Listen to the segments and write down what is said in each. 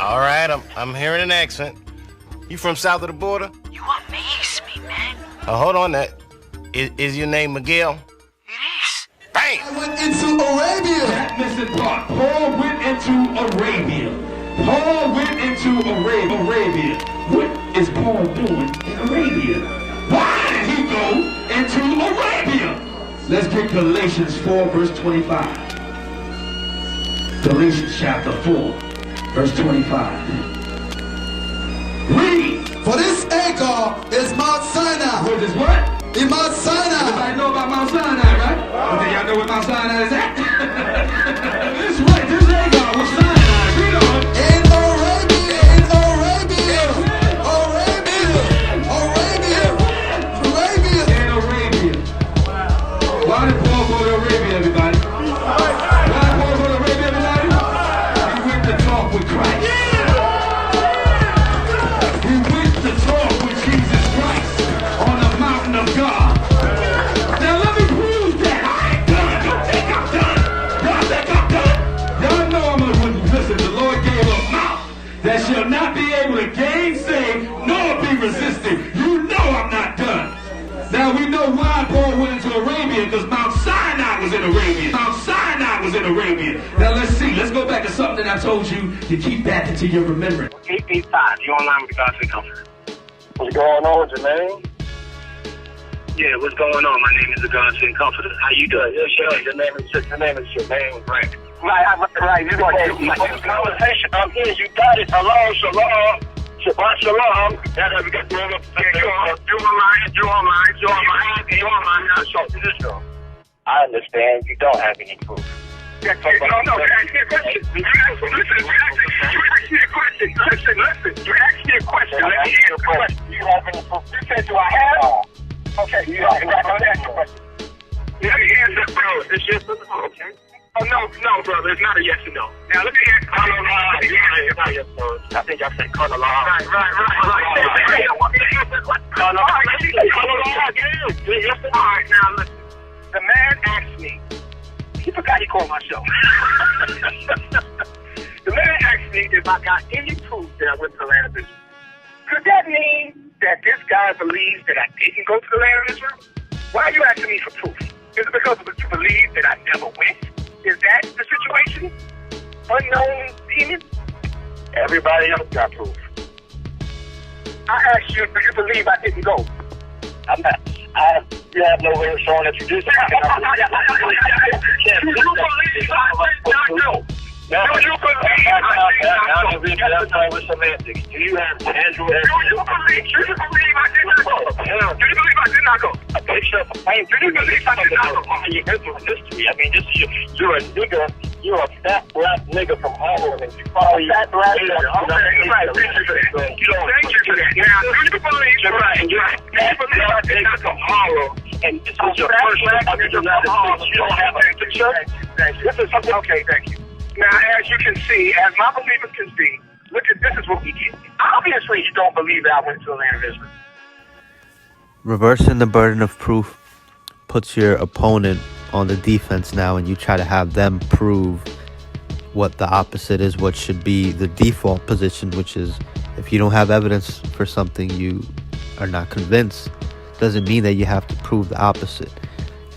All right, I'm hearing an accent. You from south of the border? You amaze me, man. Oh, hold on that. Is your name Miguel? It is. Bam! I went into Arabia. That missing part. Paul went into Arabia. Paul went into Arabia. What is Paul doing in Arabia? Why did he go into Arabia? Let's get Galatians 4, verse 25. Galatians chapter 4, verse 25. Read! For this acre is Mount Sinai. What is what? In Mount Sinai. Everybody know about Mount Sinai, right? Okay, y'all know what Mount Sinai is at? That's right, this Hagar was Sinai. Read on. In Arabia. In Arabia. Arabia. Arabia. In Arabia. Why did Paul go to Arabia, everybody? Why did Paul go to Arabia, everybody? He went to talk with Christ. He went to talk with Jesus Christ on the mountain of God. Now let me prove that I ain't done. Y'all think I'm done? Y'all think I'm done? Y'all know I'm gonna listen. The Lord gave a mouth that shall not be able to gainsay nor be resisted. You know I'm not done. Now we know why Paul went into Arabia, because Mount Sinai was in Arabia. Mount Sinai was in Arabia. Now let's see. Let's go back to something that I told you to keep back into your remembrance. 885. You online with the God's Comforter. What's going on, Jermaine? Yeah, what's going on? My name is the God's Comforter. How you doing? Yeah, sure. Your name is Jermaine Grant. Right. You want the conversation. I'm here. You got it. Hello, shalom. Shabbat shalom. Yeah, we got the other thing. You online. Now, so this is true. I understand. You don't have any proof. No, you asked me a question. You asked me a question. Listen. You asked me a question. You have any proof? You said, do I have? Okay, you have any question. Let me answer, bro. It's yes or no, okay? Oh, no, brother. It's not a yes or no. Now, let me ask I think y'all said color law. Right. All right, now, listen. The man asked me, he forgot he called my show. The man asked me if I got any proof that I went to the land of Israel. Could that mean that this guy believes that I didn't go to the land of Israel? Why are you asking me for proof? Is it because you believe that I never went? Is that the situation? Unknown demon? Everybody else got proof. I asked you, do you believe I didn't go? You have no way of showing that you did. Do you believe I did not go? Do you believe Now you're reading that side with semantics. Do you have tangible evidence? Do you believe I did not go? Do you believe I did not go? A picture of a plane. Do you believe I did not go? Your history. I mean, you're a nigga. You're a fat black nigga from Harlem, and you follow fat black nigga. Right. Thank you for that. Now, do you believe you're right? You're a fat black nigga from Harlem, and this is your first black nigga from Harlem. You don't have a picture. This is something. Okay, thank you. Now, as you can see, as my believers can see, look at this is what we get. Obviously, you don't believe that I went to the land of Israel. Reversing the burden of proof puts your opponent on the defense now, and you try to have them prove what the opposite is, what should be the default position, which is if you don't have evidence for something you are not convinced, doesn't mean that you have to prove the opposite.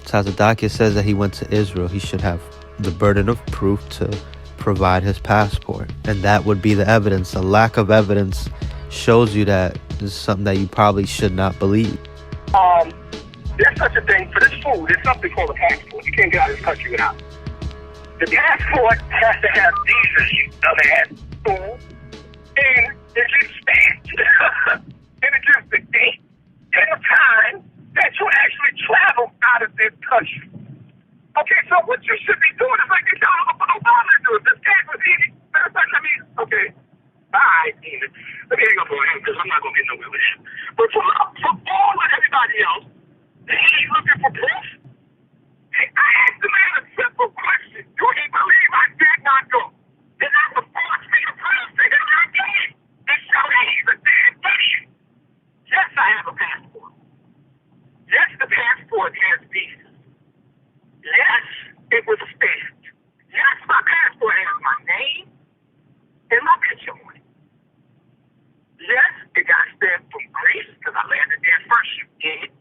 TAZADAQYAH says that he went to Israel. He should have the burden of proof to provide his passport, and that would be the evidence. A lack of evidence shows you that this is something that you probably should not believe. There's such a thing for this food. There's something called a passport. You can't get out of this country without it. The passport has to have visas, you dumbass fool, and it gets stamped, and it gives the date and the time that you actually travel out of this country. Okay, so what you should be doing is like this Obama doing. This case was easy. Matter of fact, okay. All right, Demon. Let me hang up on him because I'm not going to get nowhere with him. But for all of everybody else, they ain't looking for proof. Hey, I asked the man a simple question. Do he believe I did not go? Then that's the force me to prove that I did. And show that he's a dead idiot. Yes, I have a passport. Yes, the passport has visas. Yes, it was stamped. Yes, my passport has my name and my picture on it. It got sent from Greece because I landed there first, you idiot.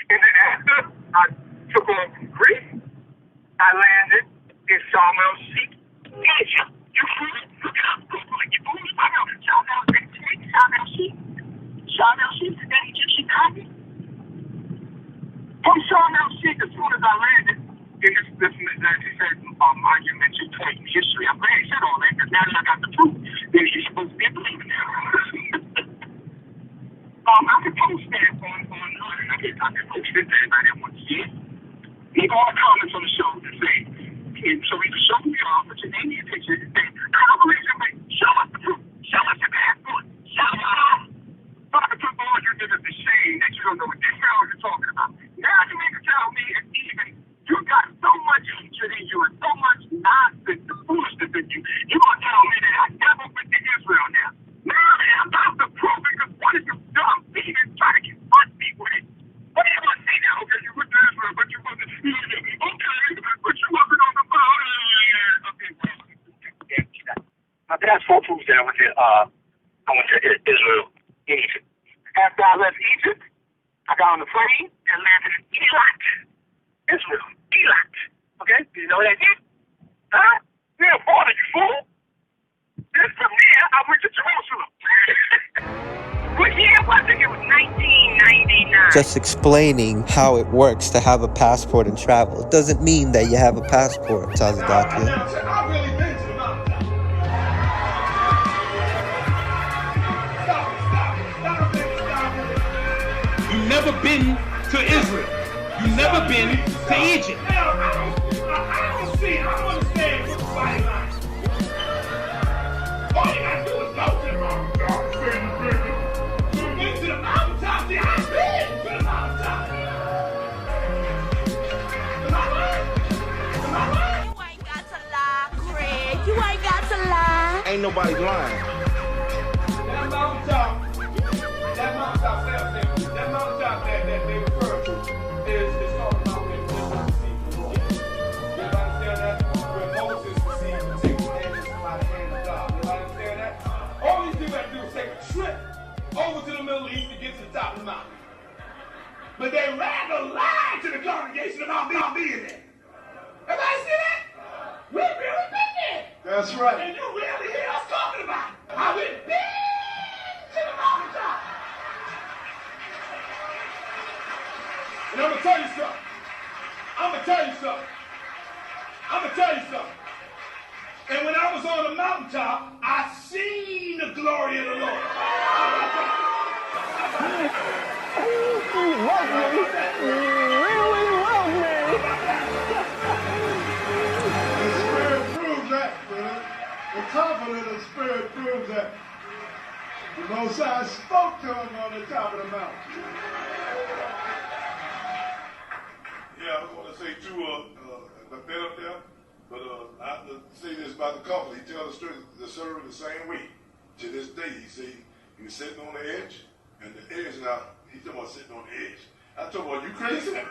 And then after I took off from Greece, I landed in San Miguel, Egypt. You fool? Look out, Google it. You fools, I know. San Miguel, is that Egyptian copy? From San Miguel, as soon as I landed, and this as he said, monumental point in history. I'm glad he said all that because now that I got the proof, then he's supposed to be believing now. I can post that on I can post it to anybody that wants to see it. Leave all the comments on the show to say, so we can show me off, but you name me a picture and say, I don't believe somebody. Show us the proof. Show us your passport. Show us off. But the proof all you did is the shame that you don't know what the hell you're talking about. Now you mean to tell me it's even, you got so much hatred in you and so much nonsense and foolishness in you. You're going to tell me that I never went to Israel now. Now I'm about to prove it because what is you dumb demons trying to confront me with it? What do you want to say now? Okay, you went to Israel, but you wasn't okay, but you wasn't on the phone. Okay, my passport proves that I went to Israel in Egypt. After I left Egypt, I got on the plane and landed in Eilat, Israel. Eilat. Okay? Do you know what I did? Huh? Yeah, border, you fool. Then from there, I went to Jerusalem. What year was it? It was 1999. Just explaining how it works to have a passport and travel. It doesn't mean that you have a passport, TAZADAQYAH. I've really been to the mountain. Stop. You've never been to Israel. You've never been to Egypt. Now, I don't see it. I don't understand what's the body line. All you gotta do is go to the mountaintop. You've been to the mountaintop. See, I've been to the mountaintop. Am I right? Am I right? You ain't got to lie, Craig. You ain't got to lie. Ain't nobody lying. That mountaintop that they refer to is talking about when Moses received the Lord. You understand that? When Moses received the 10 commandments by the hand of God. You understand that? All these people have to do is take a trip over to the Middle East to get to the top of the mountain. But they rather lie to the congregation about being there. Everybody see that? We really been there. That's right. And you really hear us talking about it. How we been to the mountaintop. And I'm going to tell you something. And when I was on the mountaintop, I seen the glory of the Lord. The Spirit proves that, brother. The confidence of the Spirit proves that. The Most High spoke to him on the top of the mountain. Yeah, I was going to say too, I've been up there, but I have to say this about the couple. He tells the server the same way. To this day, he said he was sitting on the edge, and the edge now, he's talking about sitting on the edge. I told him, are you crazy? You know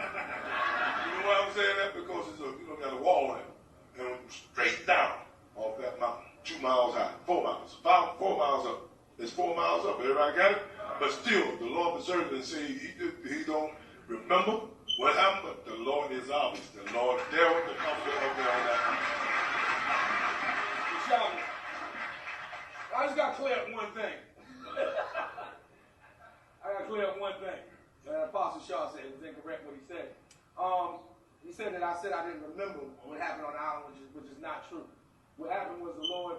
why I'm saying that? Because it's got a wall on it, and it went straight down off that mountain, 2 miles high, 4 miles, 4 miles up. It's 4 miles up, everybody got it? But still, the Lord preserved it and say he don't remember what happened, but the Lord is obvious. The Lord dealt with the comfort up there on that mountain. I just got to clear up one thing. Apostle Shaw said it was incorrect what he said. He said that I said I didn't remember what happened on the island, which is not true. What happened was the Lord,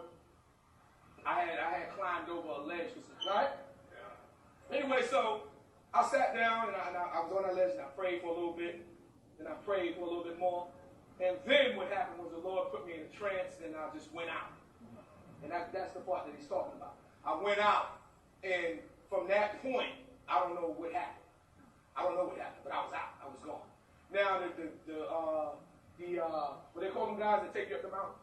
I had climbed over a ledge, right? Anyway, so I sat down and I was on that ledge and I prayed for a little bit. Then I prayed for a little bit more. And then what happened was the Lord put me in a trance and I just went out. And that's the part that he's talking about. I went out, and from that point, I don't know what happened. But I was out. I was gone. Now what they call them guys that take you up the mountain?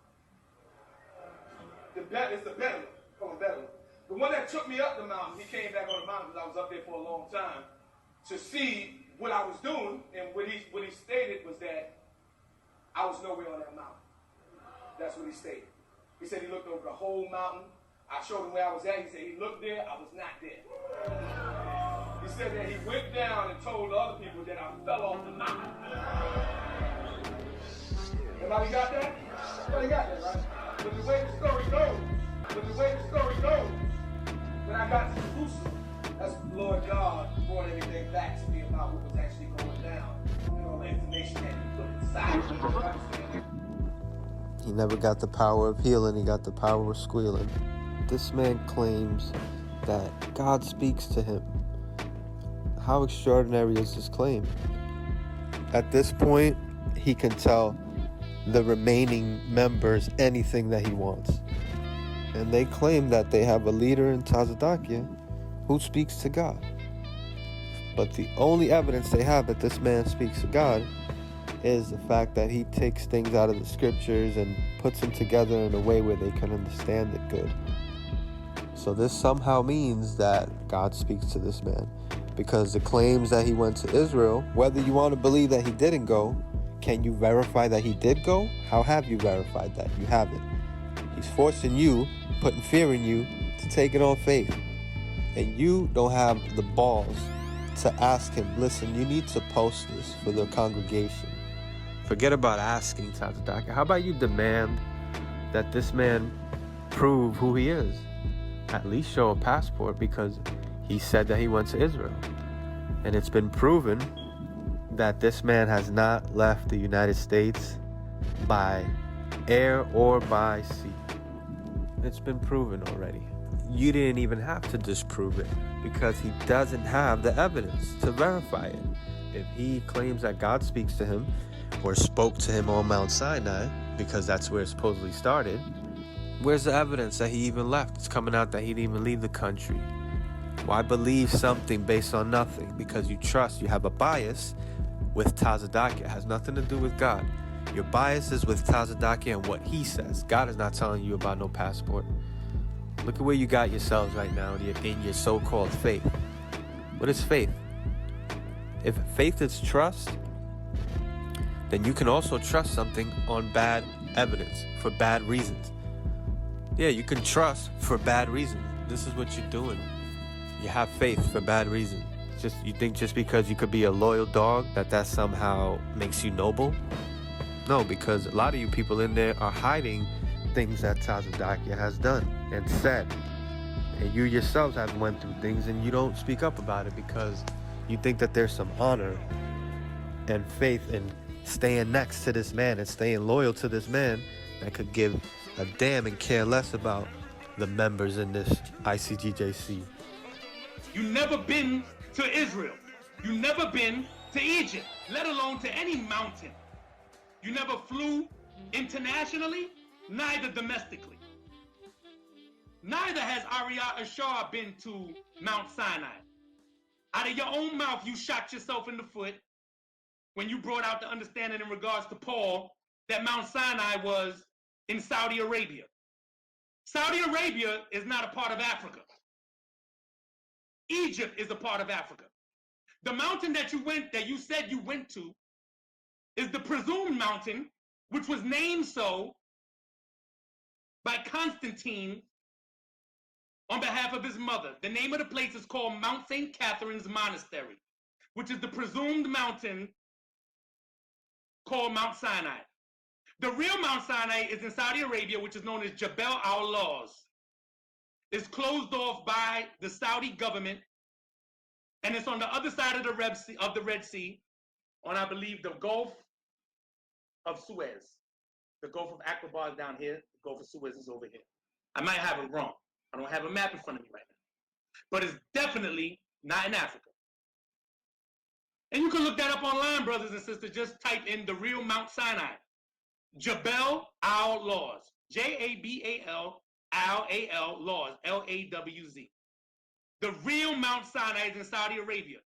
It's the bedouin. Call them bedouin. The one that took me up the mountain, he came back on the mountain because I was up there for a long time to see what I was doing, and what he stated was that I was nowhere on that mountain. That's what he stated. He said he looked over the whole mountain, I showed him where I was at. He said he looked there. I was not there. He said that he went down and told the other people that I fell off the mountain. Everybody got that? Everybody got that, right? But the way the story goes, when I got to Jerusalem, that's when the Lord God brought everything back to me about what was actually going down. And all the information that he put inside. He never got the power of healing, he got the power of squealing. This man claims that God speaks to him. How extraordinary is this claim? At this point, he can tell the remaining members anything that he wants. And they claim that they have a leader in TAZADAQYAH who speaks to God. But the only evidence they have that this man speaks to God is the fact that he takes things out of the scriptures and puts them together in a way where they can understand it good. So this somehow means that God speaks to this man, because the claims that he went to Israel, whether you want to believe that he didn't go, can you verify that he did go? How have you verified that? You haven't. He's forcing you, putting fear in you to take it on faith. And you don't have the balls to ask him, listen, you need to post this for the congregation. Forget about asking TAZADAQYAH. How about you demand that this man prove who he is? At least show a passport, because he said that he went to Israel. And it's been proven that this man has not left the United States by air or by sea. It's been proven already. You didn't even have to disprove it, because he doesn't have the evidence to verify it. If he claims that God speaks to him or spoke to him on Mount Sinai, because that's where it supposedly started, where's the evidence that he even left? It's coming out that he didn't even leave the country. Why believe something based on nothing? Because you trust, you have a bias with TAZADAQYAH. It has nothing to do with God. Your bias is with TAZADAQYAH and what he says. God is not telling you about no passport. Look at where you got yourselves right now in your so-called faith. What is faith? If faith is trust, then you can also trust something on bad evidence, for bad reasons. Yeah, you can trust for bad reasons. This is what you're doing. You have faith for bad reasons. You think just because you could be a loyal dog that somehow makes you noble? No, because a lot of you people in there are hiding things that TAZADAQYAH has done and said. And you yourselves have went through things and you don't speak up about it because you think that there's some honor and faith in staying next to this man and staying loyal to this man that could give a damn and care less about the members in this Icgjc. You never been to Israel. You never been to Egypt, let alone to any mountain. You never flew internationally, neither domestically. Neither has Ariyah Ashar been to Mount Sinai. Out of your own mouth, you shot yourself in the foot when you brought out the understanding in regards to Paul that Mount Sinai was in Saudi Arabia. Saudi Arabia is not a part of Africa. Egypt is a part of Africa. The mountain that you said you went to is the presumed mountain, which was named so by Constantine on behalf of his mother. The name of the place is called Mount St. Catherine's Monastery, which is the presumed mountain called Mount Sinai. The real Mount Sinai is in Saudi Arabia, which is known as Jebel el Lawz. It's closed off by the Saudi government, and it's on the other side of the Red Sea, on, I believe, the Gulf of Suez. The Gulf of Aqaba is down here. The Gulf of Suez is over here. I might have it wrong. I don't have a map in front of me right now. But it's definitely not in Africa. And you can look that up online, brothers and sisters. Just type in the real Mount Sinai. Jebel el Lawz. Jabal Al Lawz. Lawz. The real Mount Sinai is in Saudi Arabia.